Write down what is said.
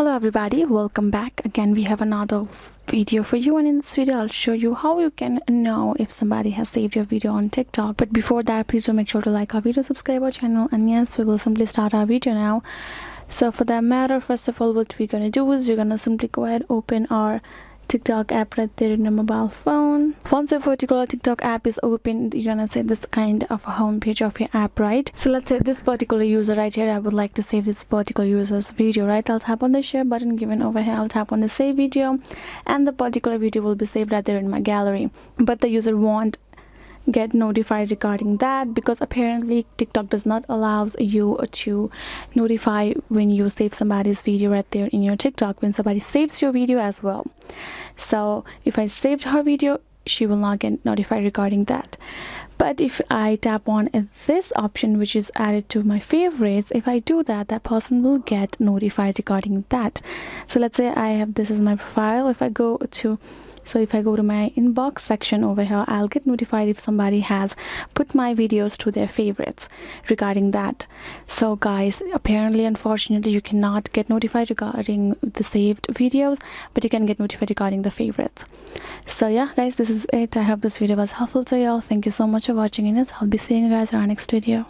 Hello everybody, welcome back. Again we have another video for you, and in this video I'll show you how you can know if somebody has saved your video on TikTok. But before that, please do make sure to like our video, subscribe our channel, and yes, we will simply start our video now. So for that matter, first of all, what we're gonna do is we're gonna simply go ahead, open our TikTok app right there in your mobile phone. Once a particular TikTok app is open, you're gonna see this kind of a home page of your app, right? So let's say this particular user right here, I would like to save this particular user's video, right? I'll tap on the share button given over here. I'll tap on the save video, and the particular video will be saved right there in my gallery. But the user won't get notified regarding that, because apparently TikTok does not allow you to notify when you save somebody's video right there in your TikTok, when somebody saves your video as well. So if I saved her video, she will not get notified regarding that. But if I tap on this option, which is added to my favorites, if I do that, that person will get notified regarding that. So let's say I have, this is my profile. If I go to my inbox section over here, I'll get notified if somebody has put my videos to their favorites regarding that. So guys, apparently, unfortunately, you cannot get notified regarding the saved videos, but you can get notified regarding the favorites. So yeah guys, this is it. I hope this video was helpful to y'all. Thank you so much for watching, and I'll be seeing you guys in our next video.